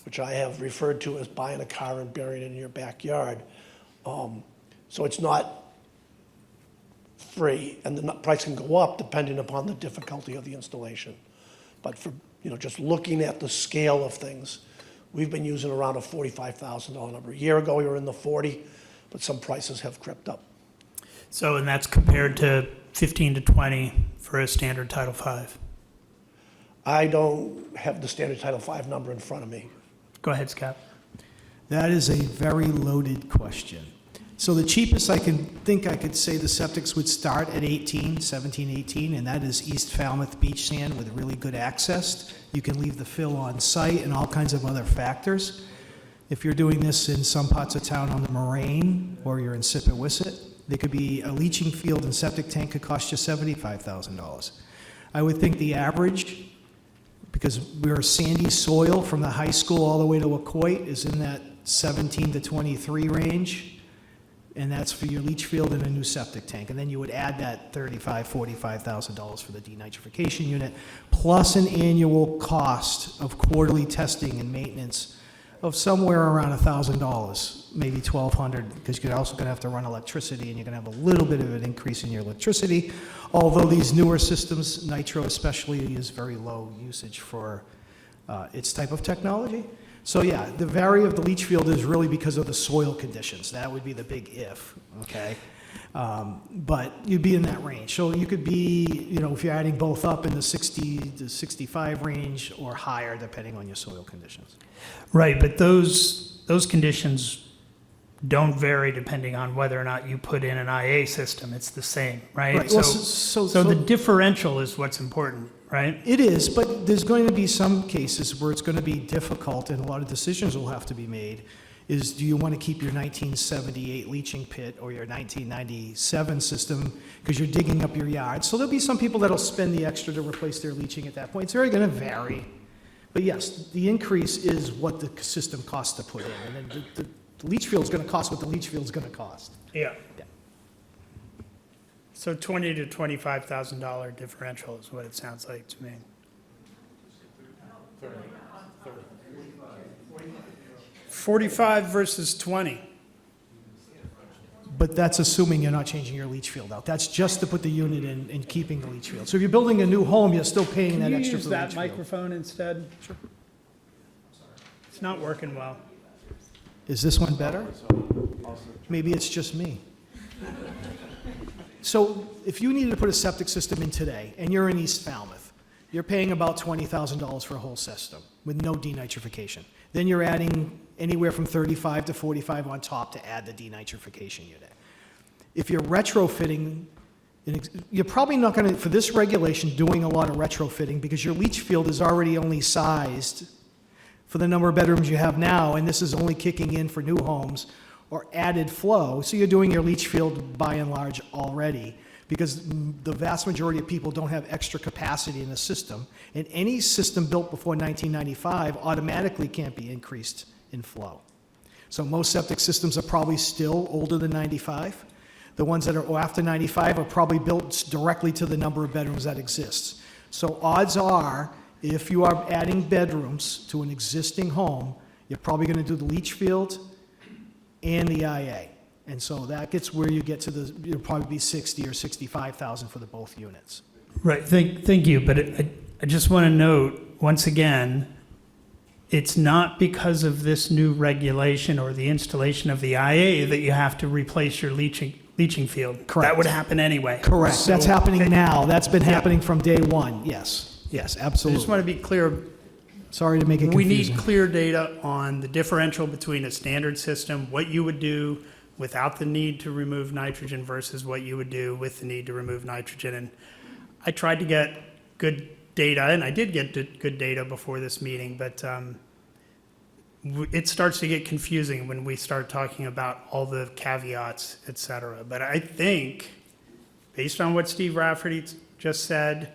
S6: which I have referred to as buying a car and burying it in your backyard. So it's not free, and the price can go up depending upon the difficulty of the installation. But for, just looking at the scale of things, we've been using around a $45,000 number. A year ago, we were in the 40, but some prices have crept up.
S1: So, and that's compared to 15 to 20 for a standard Title V.
S6: I don't have the standard Title V number in front of me.
S1: Go ahead, Scott.
S12: That is a very loaded question. So the cheapest I could say the septics would start at 17, 18, and that is East Falmouth beach sand with really good access. You can leave the fill on site and all kinds of other factors. If you're doing this in some parts of town on the Moraine, or you're in Sippiwisset, They could be a leaching field and septic tank could cost you $75,000. I would think the average, because we're sandy soil from the high school all the way to Wacoit, is in that 17 to 23 range. And that's for your leach field and a new septic tank. And then you would add that $35,000, $45,000 for the denitrification unit, plus an annual cost of quarterly testing and maintenance of somewhere around $1,000, maybe $1,200, because you're also going to have to run electricity, and you're going to have a little bit of an increase in your electricity. Although these newer systems, nitro especially, is very low usage for its type of technology. So yeah, the value of the leach field is really because of the soil conditions. That would be the big if, okay? But you'd be in that range. So you could be, you know, if you're adding both up in the 60 to 65 range or higher, depending on your soil conditions.
S1: Right, but those conditions don't vary depending on whether or not you put in an IA system. It's the same, right?
S12: Right, well,
S1: So the differential is what's important, right?
S12: It is, but there's going to be some cases where it's going to be difficult, and a lot of decisions will have to be made. Is do you want to keep your 1978 leaching pit or your 1997 system because you're digging up your yard? So there'll be some people that'll spend the extra to replace their leaching at that point. It's very going to vary. But yes, the increase is what the system costs to put in. And then the leach field is going to cost what the leach field is going to cost.
S1: Yeah. So $20,000 to $25,000 differential is what it sounds like to me. 45 versus 20.
S12: But that's assuming you're not changing your leach field out. That's just to put the unit in and keeping the leach field. So if you're building a new home, you're still paying that extra for the leach field.
S1: Can you use that microphone instead?
S12: Sure.
S1: It's not working well.
S12: Is this one better? Maybe it's just me. So if you needed to put a septic system in today, and you're in East Falmouth, you're paying about $20,000 for a whole system with no denitrification. Then you're adding anywhere from 35 to 45 on top to add the denitrification unit. If you're retrofitting, you're probably not going to, for this regulation, doing a lot of retrofitting because your leach field is already only sized for the number of bedrooms you have now, and this is only kicking in for new homes or added flow. So you're doing your leach field by and large already because the vast majority of people don't have extra capacity in the system. And any system built before 1995 automatically can't be increased in flow. So most septic systems are probably still older than 95. The ones that are after 95 are probably built directly to the number of bedrooms that exists. So odds are, if you are adding bedrooms to an existing home, you're probably going to do the leach field and the IA. And so that gets where you get to you'll probably be 60 or 65,000 for the both units.
S1: Right, thank you, but I just want to note, once again, it's not because of this new regulation or the installation of the IA that you have to replace your leaching field.
S12: Correct.
S1: That would happen anyway.
S12: Correct.
S1: So-
S12: That's happening now. That's been happening from day one. Yes. Yes,
S1: I
S12: absolutely.
S1: just want to be clear,
S12: Sorry to make it
S1: we
S12: confusing.
S1: need clear data on the differential between a standard system, what you would do without the need to remove nitrogen versus what you would do with the need to remove nitrogen. And I tried to get good data, and I did get good data before this meeting, but it starts to get confusing when we start talking about all the caveats, et cetera. But I think, based on what Steve Rafferty just said,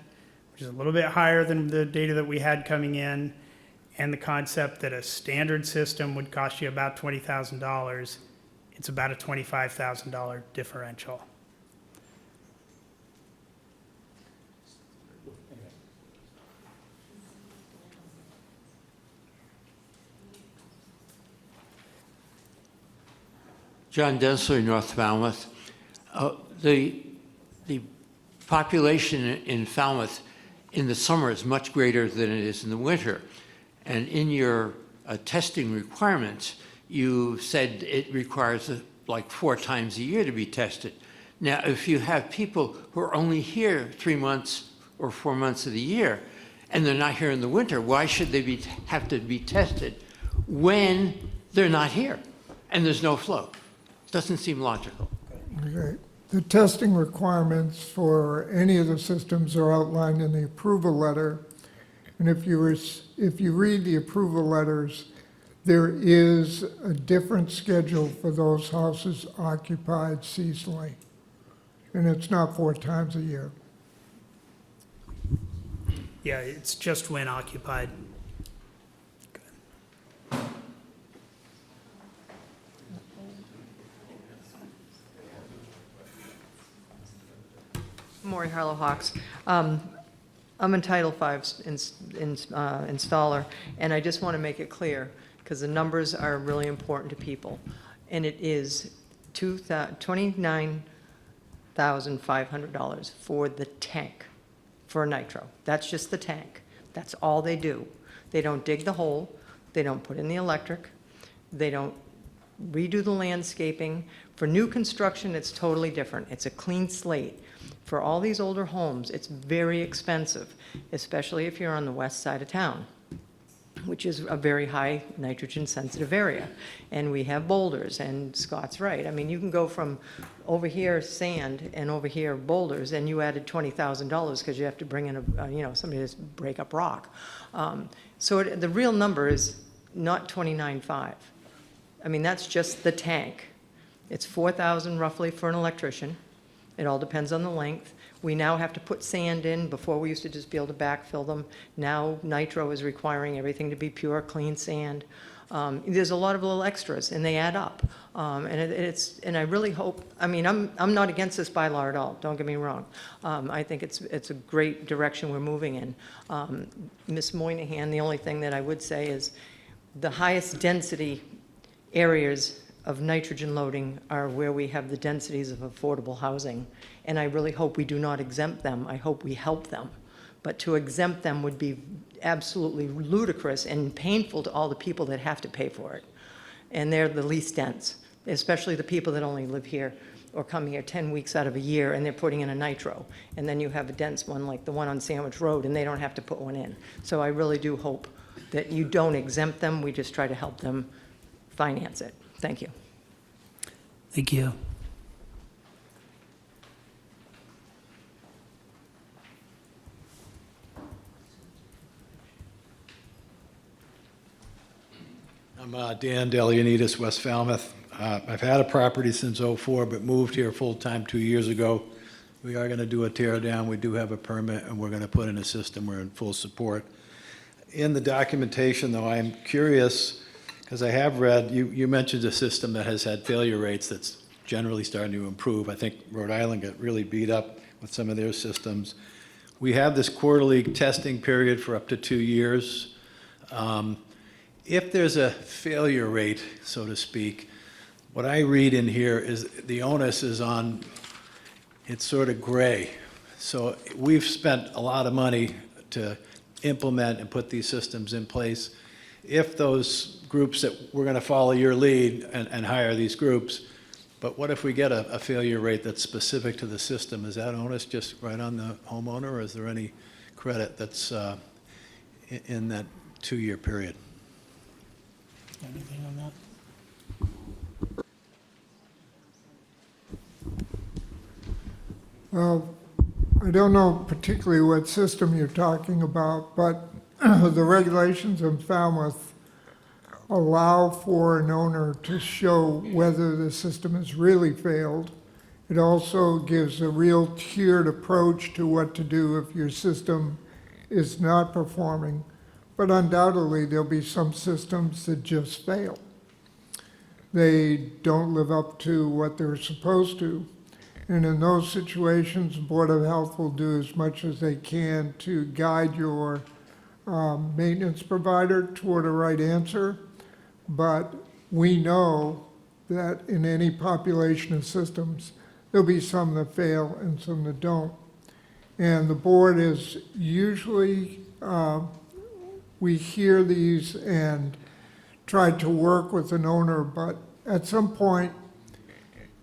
S1: which is a little bit higher than the data that we had coming in, and the concept that a standard system would cost you about $20,000, it's about a $25,000 differential.
S15: John Densler, North Falmouth. The population in Falmouth in the summer is much greater than it is in the winter. And in your testing requirements, you said it requires like 4 times a year to be tested. Now, if you have people who are only here 3 months or 4 months of the year, and they're not here in the winter, why should they have to be tested when they're not here and there's no flow? Doesn't seem logical.
S3: Okay. The testing requirements for any of the systems are outlined in the approval letter. And if you read the approval letters, there is a different schedule for those houses occupied seasonally. And it's not 4 times a year.
S1: Yeah, it's just when occupied.
S16: Maury Harlow Hawks. I'm a Title V installer, and I just want to make it clear, because the numbers are really important to people. And it is $29,500 for the tank, for nitro. That's just the tank. That's all they do. They don't dig the hole, they don't put in the electric, they don't redo the landscaping. For new construction, it's totally different. It's a clean slate. For all these older homes, it's very expensive, especially if you're on the west side of town, which is a very high nitrogen-sensitive area. And we have boulders, and Scott's right. I mean, you can go from over here sand and over here boulders, and you added $20,000 because you have to bring in somebody to break up rock. So the real number is not 29.5. I mean, that's just the tank. It's 4,000 roughly for an electrician. It all depends on the length. We now have to put sand in. Before, we used to just be able to backfill them. Now nitro is requiring everything to be pure, clean sand. There's a lot of little extras, and they add up. And I really hope, I mean, I'm not against this bylaw at all, don't get me wrong. I think it's a great direction we're moving in. Ms. Moynihan, the only thing that I would say is the highest density areas of nitrogen loading are where we have the densities of affordable housing. And I really hope we do not exempt them. I hope we help them. But to exempt them would be absolutely ludicrous and painful to all the people that have to pay for it. And they're the least dense, especially the people that only live here or come here 10 weeks out of a year, and they're putting in a nitro. And then you have a dense one like the one on Sandwich Road, and they don't have to put one in. So I really do hope that you don't exempt them. We just try to help them finance it. Thank you.
S8: Thank you.
S17: I'm Dan Delianides, West Falmouth. I've had a property since '04, but moved here full-time 2 years ago. We are going to do a tear down. We do have a permit, and we're going to put in a system. We're in full support. In the documentation, though, I'm curious, because I have read, you mentioned a system that has had failure rates that's generally starting to improve. I think Rhode Island got really beat up with some of their systems. We have this quarterly testing period for up to 2 years. If there's a failure rate, so to speak, what I read in here is the onus is on, it's sort of gray. So we've spent a lot of money to implement and put these systems in place. If those groups that we're going to follow your lead and hire these groups, but what if we get a failure rate that's specific to the system? Is that onus just right on the homeowner, or is there any credit that's in that 2-year period?
S8: Anything on that?
S3: Well, I don't know particularly what system you're talking about, but the regulations in Falmouth allow for an owner to show whether the system has really failed. It also gives a real tiered approach to what to do if your system is not performing. But undoubtedly, there'll be some systems that just fail. They don't live up to what they're supposed to. And in those situations, the Board of Health will do as much as they can to guide your maintenance provider toward a right answer. But we know that in any population of systems, there'll be some that fail and some that don't. And the board is usually, we hear these and try to work with an owner, but at some point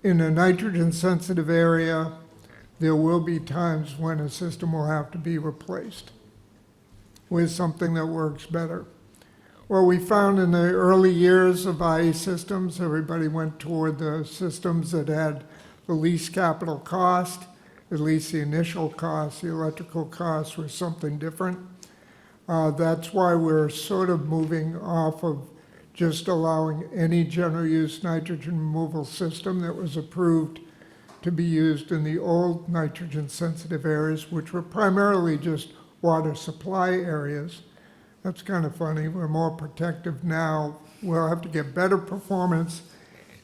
S3: in a nitrogen-sensitive area, there will be times when a system will have to be replaced with something that works better. What we found in the early years of IE systems, everybody went toward the systems that had the least capital cost, at least the initial cost. The electrical costs were something different. That's why we're sort of moving off of just allowing any general use nitrogen removal system that was approved to be used in the old nitrogen sensitive areas, which were primarily just water supply areas. That's kind of funny. We're more protective now. We'll have to get better performance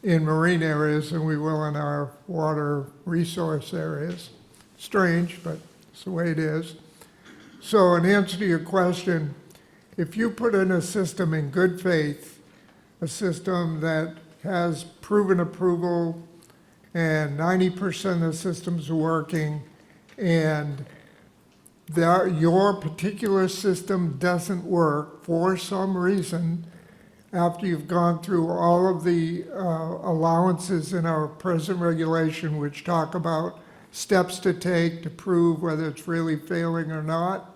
S3: in marine areas than we will in our water resource areas. Strange, but it's the way it is. So in answer to your question, if you put in a system in good faith, a system that has proven approval and 90% of the systems are working, and your particular system doesn't work for some reason, after you've gone through all of the allowances in our present regulation, which talk about steps to take to prove whether it's really failing or not,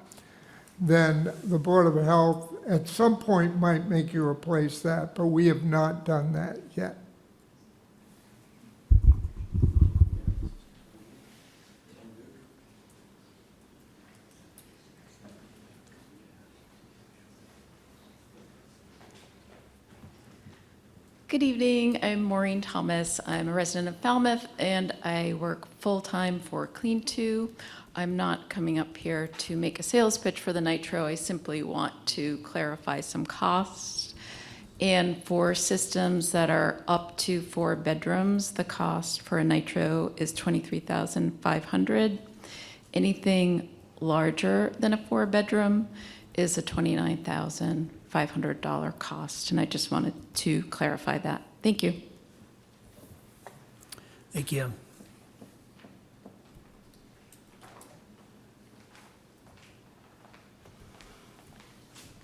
S3: then the Board of Health at some point might make you replace that, but we have not done that yet.
S18: Good evening, I'm Maureen Thomas. I'm a resident of Falmouth and I work full-time for Clean 2. I'm not coming up here to make a sales pitch for the nitro. I simply want to clarify some costs. And for systems that are up to 4 bedrooms, the cost for a nitro is $23,500. Anything larger than a 4-bedroom is a $29,500 cost, and I just wanted to clarify that. Thank you.
S8: Thank you.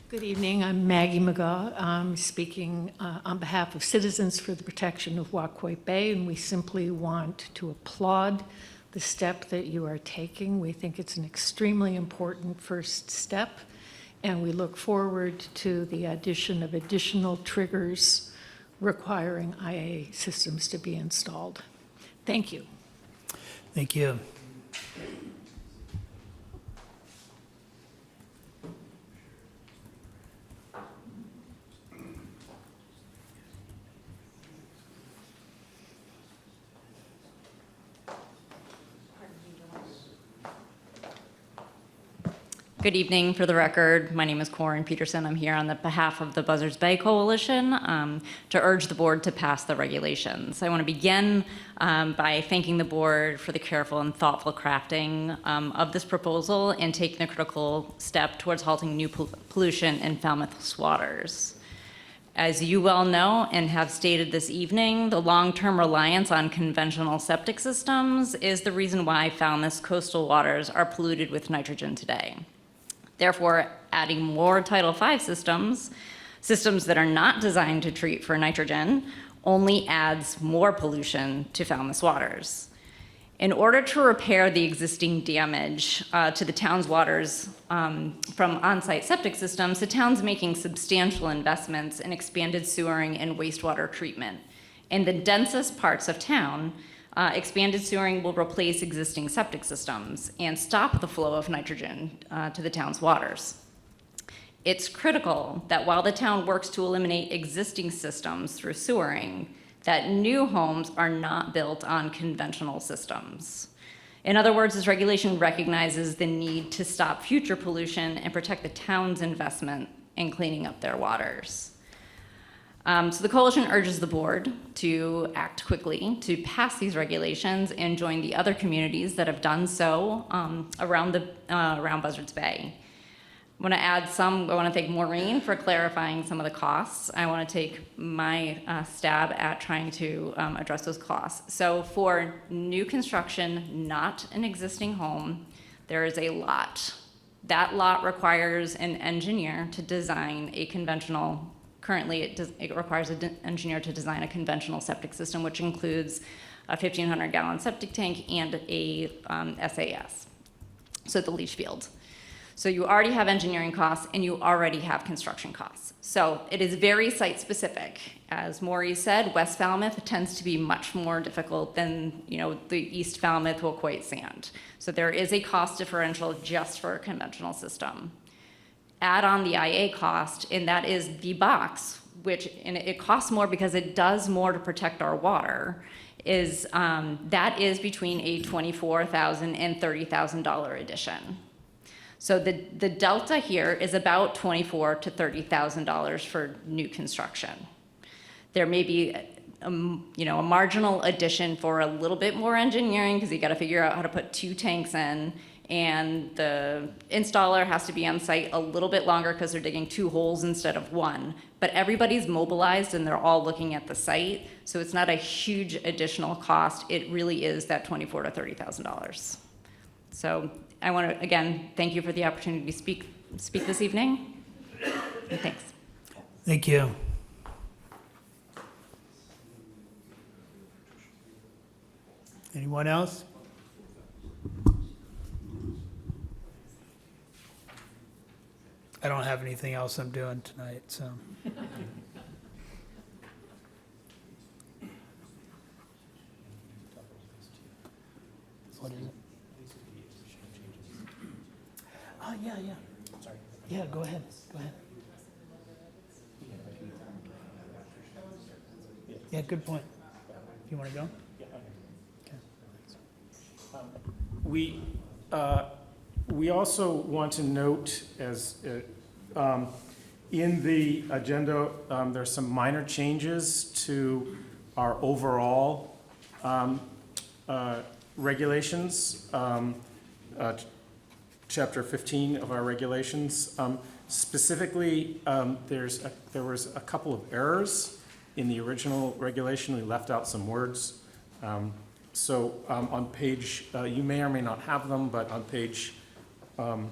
S19: Good evening, I'm Maggie McGaw. I'm speaking on behalf of Citizens for the Protection of Waquoit Bay, and we simply want to applaud the step that you are taking. We think it's an extremely important first step, and we look forward to the addition of additional triggers requiring IA systems to be installed. Thank you.
S8: Thank you.
S20: Good evening. For the record, my name is Corin Peterson. I'm here on the behalf of the Buzzards Bay Coalition to urge the board to pass the regulations. I want to begin by thanking the board for the careful and thoughtful crafting of this proposal and taking a critical step towards halting new pollution in Falmouth's waters. As you well know and have stated this evening, the long-term reliance on conventional septic systems is the reason why Falmouth's coastal waters are polluted with nitrogen today. Therefore, adding more Title V systems that are not designed to treat for nitrogen, only adds more pollution to Falmouth's waters. In order to repair the existing damage to the town's waters from on-site septic systems, the town's making substantial investments in expanded sewering and wastewater treatment. In the densest parts of town, expanded sewering will replace existing septic systems and stop the flow of nitrogen to the town's waters. It's critical that while the town works to eliminate existing systems through sewering, that new homes are not built on conventional systems. In other words, this regulation recognizes the need to stop future pollution and protect the town's investment in cleaning up their waters. So the coalition urges the board to act quickly to pass these regulations and join the other communities that have done so around Buzzards Bay. I want to thank Maureen for clarifying some of the costs. I want to take my stab at trying to address those costs. So for new construction, not an existing home, there is a lot. That lot requires an engineer to design a conventional, currently it requires an engineer to design a conventional septic system, which includes a 1,500-gallon septic tank and a SAS, so the leach field. So you already have engineering costs and you already have construction costs. So it is very site-specific. As Maury said, West Falmouth tends to be much more difficult than the East Falmouth Waquoit sand. So there is a cost differential just for a conventional system. Add on the IA cost, and that is the box which, and it costs more because it does more to protect our water, is that is between a $24,000 and $30,000 addition. So the delta here is about $24,000 to $30,000 for new construction. There may be a marginal addition for a little bit more engineering because you got to figure out how to put 2 tanks in, and the installer has to be on site a little bit longer because they're digging 2 holes instead of 1. But everybody's mobilized and they're all looking at the site, so it's not a huge additional cost. It really is that $24,000 to $30,000. So I want to again thank you for the opportunity to speak this evening. And thanks.
S8: Thank you. Anyone else? I don't have anything else I'm doing tonight, so. What is it? Oh, yeah. Sorry. Yeah, go ahead. Yeah, good point. You want to go?
S4: We also want to note, as in the agenda, there's some minor changes to our overall regulations, Chapter 15 of our regulations. Specifically, there was a couple of errors in the original regulation. We left out some words. So on page, you may or may not have them, but on page 1,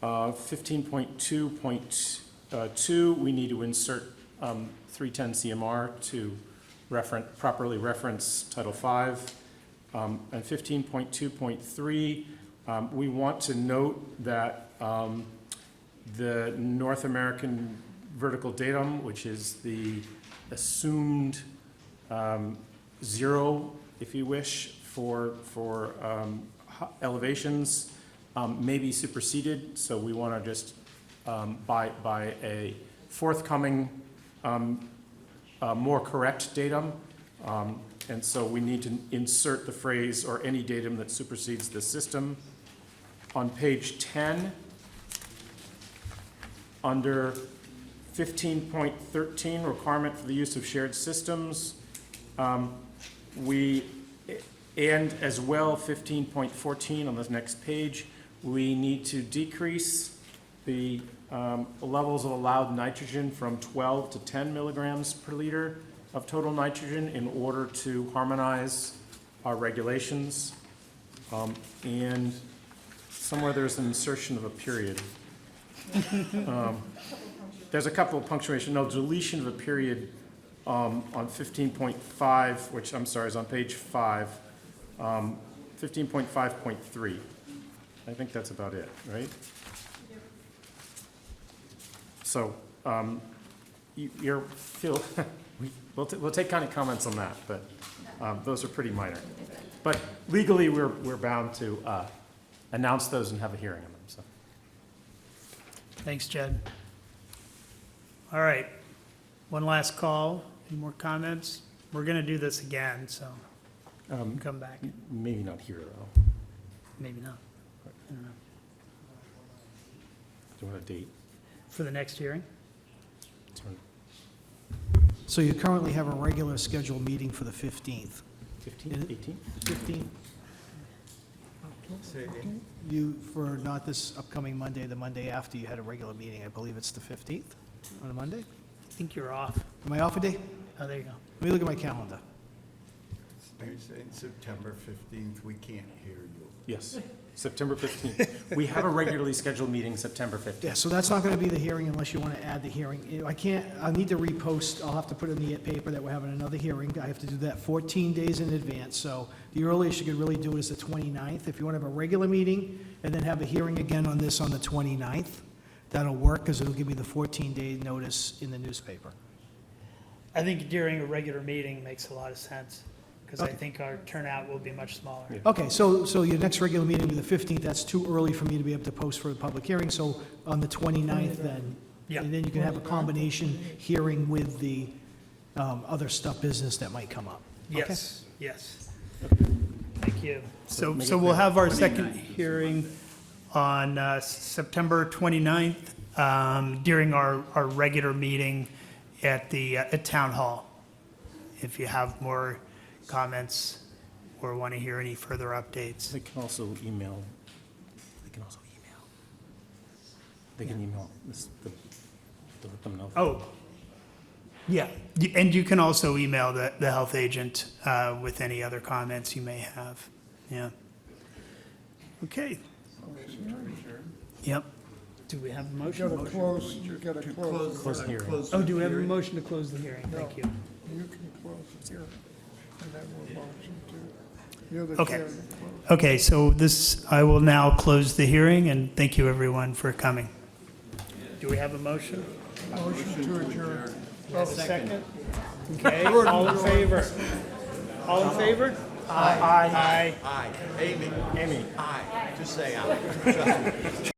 S4: 15.2.2, we need to insert 310 CMR to properly reference Title V. And 15.2.3, we want to note that the North American vertical datum, which is the assumed 0, if you wish, for elevations, may be superseded. So we want to just, by a forthcoming, more correct datum. And so we need to insert the phrase "or any datum that supersedes the system." On page 10, under 15.13, requirement for the use of shared systems, and as well 15.14 on the next page, we need to decrease the levels of allowed nitrogen from 12 to 10 milligrams per liter of total nitrogen in order to harmonize our regulations. And somewhere there's an insertion of a period. There's a couple of punctuation, deletion of a period on 15.5, which I'm sorry is on page 5, 15.5.3. I think that's about it, right? So we'll take kind of comments on that, but those are pretty minor. But legally, we're bound to announce those and have a hearing on them. So.
S8: Thanks, Jed. All right, one last call. Any more comments? We're going to do this again, so come back.
S4: Maybe not here, though.
S8: Maybe not. I don't know.
S4: Do you want a date?
S8: For the next hearing?
S12: So you currently have a regular scheduled meeting for the 15th.
S4: 15th, 18th?
S12: 15th. You, for not this upcoming Monday, the Monday after, you had a regular meeting. I believe it's the 15th on a Monday?
S8: I think you're off.
S12: Am I off a day?
S8: Oh, there you go.
S12: Let me look at my calendar.
S2: You're saying September 15th, we can't hear you.
S4: Yes, September 15th. We have a regularly scheduled meeting September 15th.
S12: Yeah, so that's not going to be the hearing unless you want to add the hearing. I need to repost, I'll have to put in the paper that we're having another hearing. I have to do that 14 days in advance. So the earliest you could really do it is the 29th. If you want to have a regular meeting and then have a hearing again on this on the 29th, that'll work because it'll give me the 14-day notice in the newspaper.
S8: I think during a regular meeting makes a lot of sense, because I think our turnout will be much smaller.
S4: Yeah.
S12: Okay, so your next regular meeting will be the 15th. That's too early for me to be able to post for a public hearing. So on the 29th then,
S1: Yeah.
S12: And then you can have a combination hearing with the other stuff, business that might come up. Okay?
S1: Yes, yes. Thank you. So we'll have our second hearing on September 29th during our regular meeting at Town Hall. If you have more comments or want to hear any further updates.
S4: They can also email. They can email to let them know.
S1: Oh, yeah, and you can also email the health agent with any other comments you may have. Yeah. Okay. Yep. Do we have a motion?
S3: You gotta close.
S4: Close the hearing.
S1: Oh, do we have a motion to close the hearing? Thank you.
S3: You can close the hearing, and then we'll motion to, you're the
S1: Okay.
S3: chair to close.
S1: Okay, so I will now close the hearing, and thank you everyone for coming. Do we have a motion?
S3: Motion to adjourn.
S1: A second? Okay, all in favor? All in favor? Aye. Aye.
S2: Aye. Amy?
S4: Amy.
S2: Aye. Just say aye.